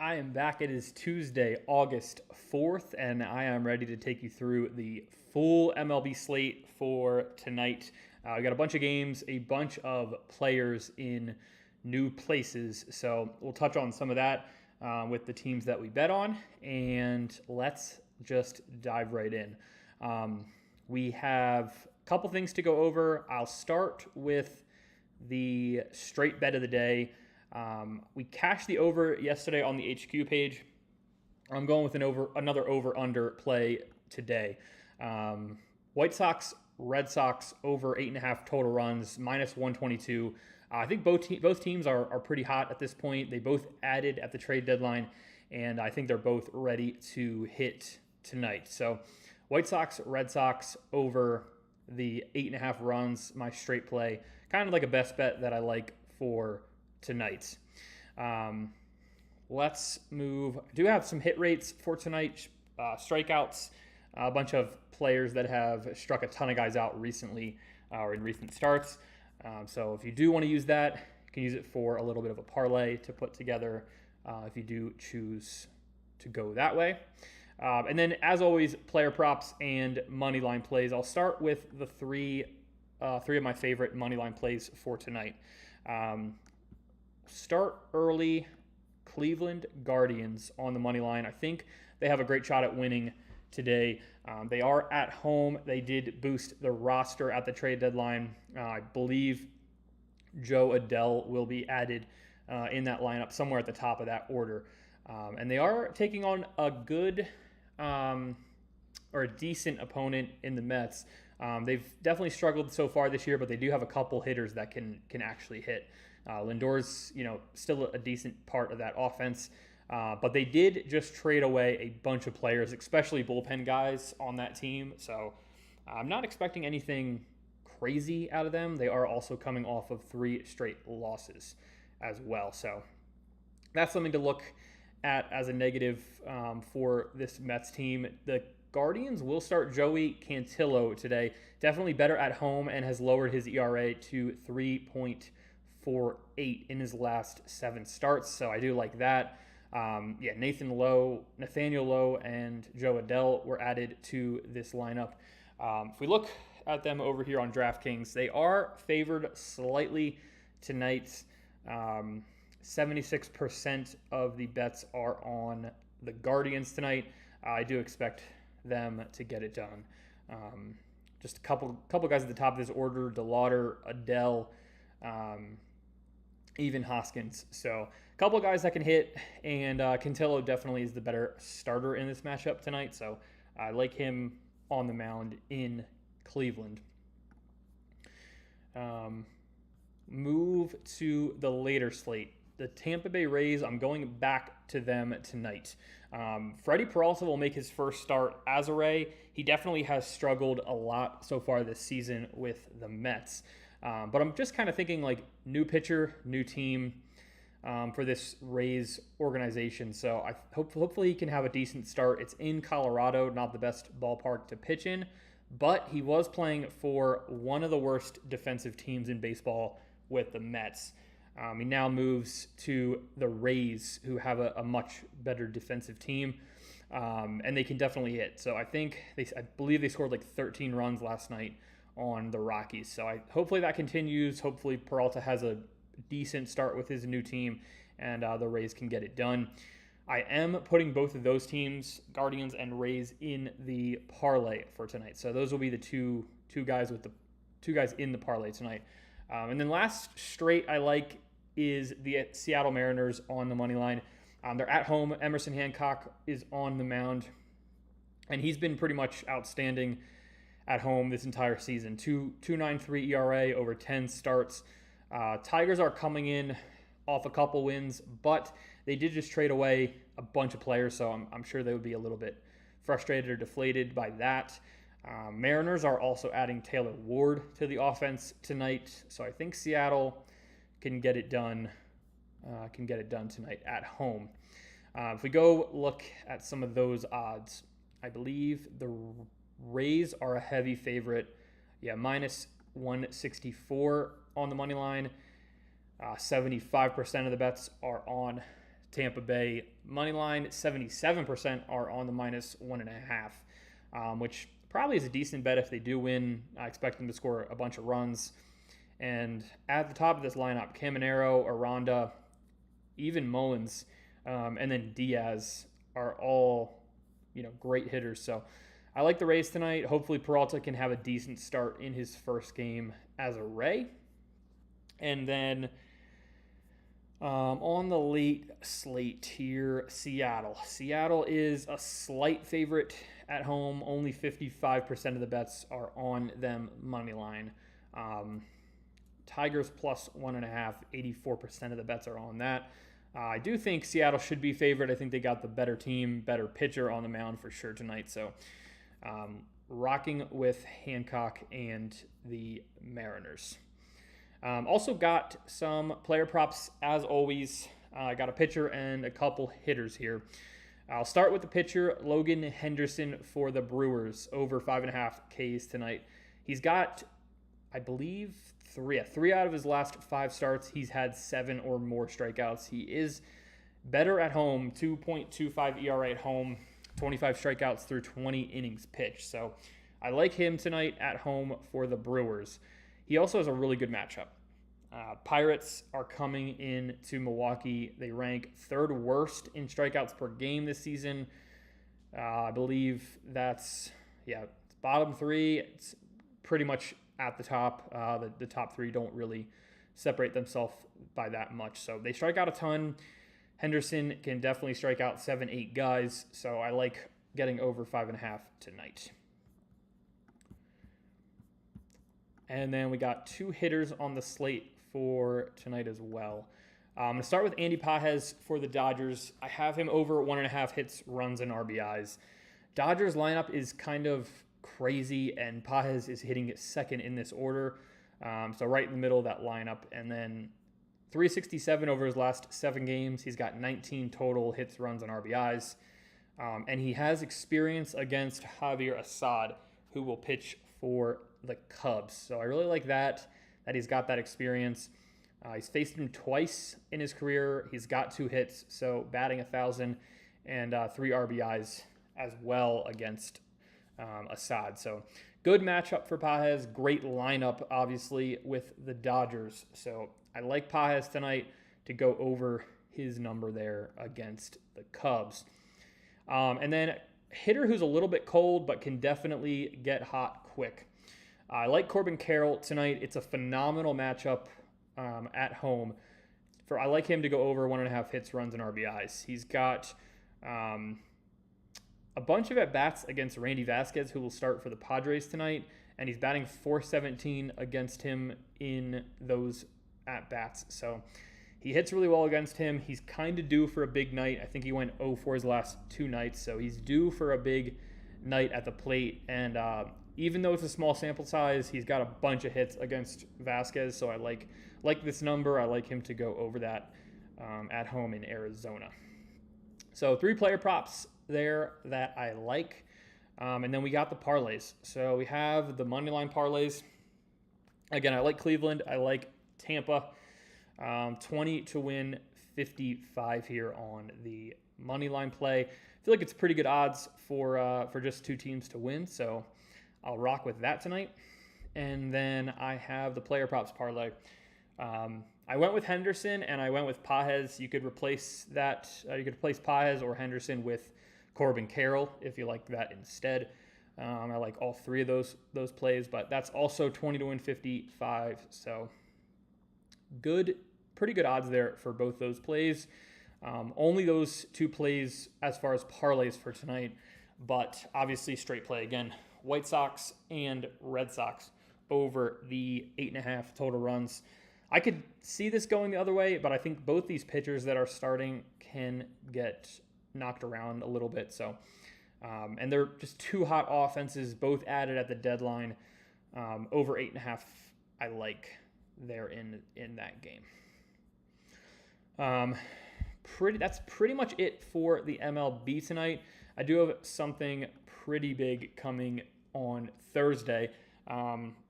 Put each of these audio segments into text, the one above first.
I am back. It is Tuesday, August 4th, and I am ready to take you through the full MLB slate for tonight. We got a bunch of games, a bunch of players in new places, so we'll touch on some of that with the teams that we bet on, and let's just dive right in. We have a couple things to go over. I'll start with the straight bet of the day. We cashed the over yesterday on the HQ page. I'm going with another over-under play today. White Sox, Red Sox over 8.5 total runs, minus 122. I think both teams are pretty hot at this point. They both added at the trade deadline, and I think they're both ready to hit tonight. So White Sox, Red Sox over the 8.5 runs, my straight play. Kind of like a best bet that I like for tonight. Let's move. I do have some hit rates for tonight, strikeouts, a bunch of players that have struck a ton of guys out recently or in recent starts. So if you do want to use that, you can use it for a little bit of a parlay to put together if you do choose to go that way. And then, as always, player props and money line plays. I'll start with the three of my favorite money line plays for tonight. Start early, Cleveland Guardians on the money line. I think they have a great shot at winning today. They are at home. They did boost the roster at the trade deadline. I believe Joe Adele will be added in that lineup somewhere at the top of that order. And they are taking on a good or a decent opponent in the Mets. They've definitely struggled so far this year, but they do have a couple hitters that can actually hit. Lindor's, still a decent part of that offense, but they did just trade away a bunch of players, especially bullpen guys on that team. So I'm not expecting anything crazy out of them. They are also coming off of 3 straight losses as well. So that's something to look at as a negative for this Mets team. The Guardians will start Joey Cantillo today. Definitely better at home and has lowered his ERA to 3.48 in his last 7 starts. So I do like that. Nathaniel Lowe, and Joe Adele were added to this lineup. If we look at them over here on DraftKings, they are favored slightly tonight. 76% of the bets are on the Guardians tonight. I do expect them to get it done. Just a couple guys at the top of this order: DeLauder, Adele, even Hoskins. So a couple of guys that can hit, and Cantillo definitely is the better starter in this matchup tonight. So I like him on the mound in Cleveland. Move to the later slate. The Tampa Bay Rays, I'm going back to them tonight. Freddie Peralta will make his first start as a Ray. He definitely has struggled a lot so far this season with the Mets. But I'm just kind of thinking like new pitcher, new team for this Rays organization. So I hopefully he can have a decent start. It's in Colorado, not the best ballpark to pitch in, but he was playing for one of the worst defensive teams in baseball with the Mets. He now moves to the Rays, who have a much better defensive team, and they can definitely hit. So I believe they scored like 13 runs last night on the Rockies. So hopefully that continues. Hopefully Peralta has a decent start with his new team, and the Rays can get it done. I am putting both of those teams, Guardians and Rays, in the parlay for tonight. So those will be the two guys in the parlay tonight. And then last straight I like is the Seattle Mariners on the money line. They're at home. Emerson Hancock is on the mound, and he's been pretty much outstanding at home this entire season. 2.93 ERA over 10 starts. Tigers are coming in off a couple wins, but they did just trade away a bunch of players, so I'm sure they would be a little bit frustrated or deflated by that. Mariners are also adding Taylor Ward to the offense tonight, so I think Seattle can get it done. Tonight at home. If we go look at some of those odds, I believe the Rays are a heavy favorite. Minus 164 on the money line. 75% of the bets are on Tampa Bay money line. 77% are on the -1.5, which probably is a decent bet if they do win. I expect them to score a bunch of runs. And at the top of this lineup, Caminero, Aranda, even Mullins, and then Diaz are all, great hitters. So I like the Rays tonight. Hopefully Peralta can have a decent start in his first game as a Ray. And then on the late slate here, Seattle. Seattle is a slight favorite at home. Only 55% of the bets are on them money line. Tigers +1.5, 84% of the bets are on that. I do think Seattle should be favored. I think they got the better team, better pitcher on the mound for sure tonight. So rocking with Hancock and the Mariners. Also got some player props as always. I got a pitcher and a couple hitters here. I'll start with the pitcher, Logan Henderson for the Brewers, over 5.5 Ks tonight. He's got, I believe, three out of his last 5 starts. He's had 7 or more strikeouts. He is better at home, 2.25 ERA at home, 25 strikeouts through 20 innings pitched. So I like him tonight at home for the Brewers. He also has a really good matchup. Pirates are coming in to Milwaukee. They rank 3rd worst in strikeouts per game this season. I believe it's bottom 3. It's pretty much at the top. The top 3 don't really separate themselves by that much. So they strike out a ton. Henderson can definitely strike out 7-8 guys. So I like getting over 5.5 tonight. And then we got 2 hitters on the slate for tonight as well. I'm going to start with Andy Pages for the Dodgers. I have him over 1.5 hits, runs, and RBIs. Dodgers lineup is kind of crazy, and Pages is hitting second in this order. So right in the middle of that lineup. And then 367 over his last 7 games. He's got 19 total hits, runs, and RBIs. And he has experience against Javier Assad, who will pitch for the Cubs. So I really like that he's got that experience. He's faced him twice in his career. He's got 2 hits, so batting 1,000 and 3 RBIs as well against Assad. So good matchup for Pages. Great lineup, obviously, with the Dodgers. So I like Pages tonight to go over his number there against the Cubs. And then hitter who's a little bit cold but can definitely get hot quick. I like Corbin Carroll tonight. It's a phenomenal matchup at home. I like him to go over 1.5 hits, runs, and RBIs. He's got a bunch of at-bats against Randy Vasquez, who will start for the Padres tonight, and he's batting .417 against him in those at-bats. So he hits really well against him. He's kind of due for a big night. I think he went 0 for his last 2 nights, so he's due for a big night at the plate. And even though it's a small sample size, he's got a bunch of hits against Vasquez, so I like this number. I like him to go over that at home in Arizona. So 3 player props there that I like. And then we got the parlays. So we have the money line parlays. Again, I like Cleveland. I like Tampa. 20 to win, 55 here on the money line play. I feel like it's pretty good odds for just 2 teams to win, so I'll rock with that tonight. And then I have the player props parlay. I went with Henderson and I went with Pages. You could replace that. You could replace Pages or Henderson with Corbin Carroll if you like that instead. I like all 3 of those plays, but that's also 20 to win, 55. So pretty good odds there for both those plays. Only those 2 plays as far as parlays for tonight, but obviously straight play again. White Sox and Red Sox over the 8.5 total runs. I could see this going the other way, but I think both these pitchers that are starting can get knocked around a little bit. So, and they're just 2 hot offenses, both added at the deadline. Over 8.5, I like there in that game. That's pretty much it for the MLB tonight. I do have something pretty big coming on Thursday.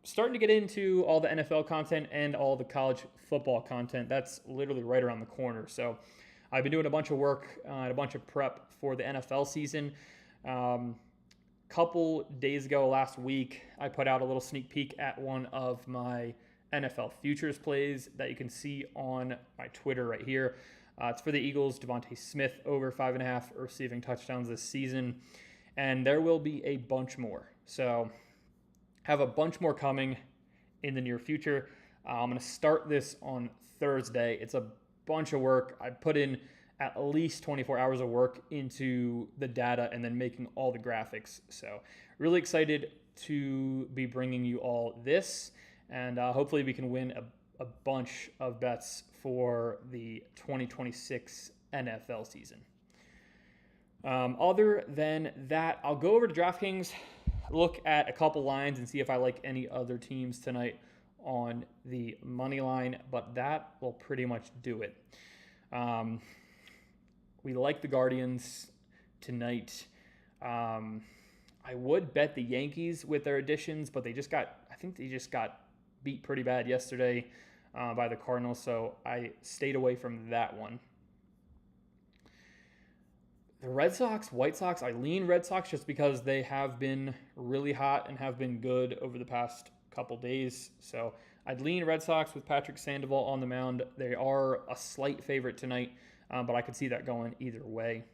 Starting to get into all the NFL content and all the college football content. That's literally right around the corner. So I've been doing a bunch of work and a bunch of prep for the NFL season. Couple days ago, last week, I put out a little sneak peek at one of my NFL futures plays that you can see on my Twitter right here. It's for the Eagles, Devontae Smith over 5.5 receiving touchdowns this season. And there will be a bunch more. So have a bunch more coming in the near future. I'm going to start this on Thursday. It's a bunch of work. I put in at least 24 hours of work into the data and then making all the graphics. So really excited to be bringing you all this, and hopefully we can win a bunch of bets for the 2026 NFL season. Other than that, I'll go over to DraftKings, look at a couple lines and see if I like any other teams tonight on the money line, but that will pretty much do it. We like the Guardians tonight. I would bet the Yankees with their additions, but I think they just got beat pretty bad yesterday by the Cardinals, so I stayed away from that one. The Red Sox, White Sox, I lean Red Sox just because they have been really hot and have been good over the past couple days. So I'd lean Red Sox with Patrick Sandoval on the mound. They are a slight favorite tonight, but I could see that going either way.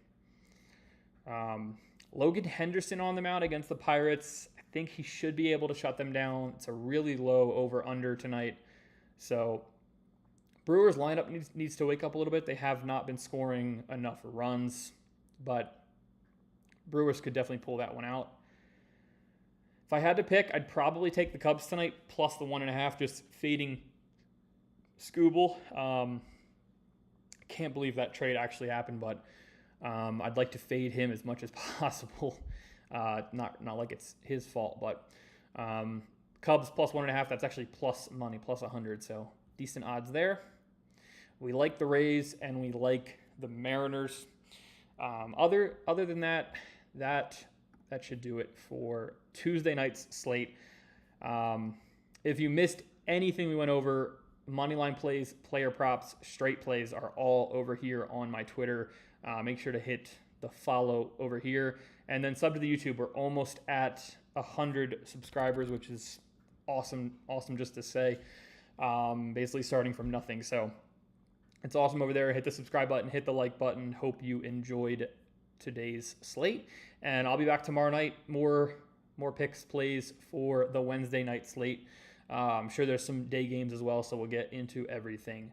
Logan Henderson on the mound against the Pirates. I think he should be able to shut them down. It's a really low over-under tonight. So Brewers lineup needs to wake up a little bit. They have not been scoring enough runs, but Brewers could definitely pull that one out. If I had to pick, I'd probably take the Cubs tonight plus the 1.5, just fading Scooble. Can't believe that trade actually happened, but I'd like to fade him as much as possible. Not like it's his fault, but Cubs plus 1.5, that's actually plus money, plus 100, so decent odds there. We like the Rays and we like the Mariners. Other than that should do it for Tuesday night's slate. If you missed anything we went over, moneyline plays, player props, straight plays are all over here on my Twitter. Make sure to hit the follow over here, and then sub to the YouTube. We're almost at 100 subscribers, which is awesome just to say. Basically starting from nothing, so it's awesome over there. Hit the subscribe button, hit the like button. Hope you enjoyed today's slate, and I'll be back tomorrow night. More picks, plays for the Wednesday night slate. I'm sure there's some day games as well, so we'll get into everything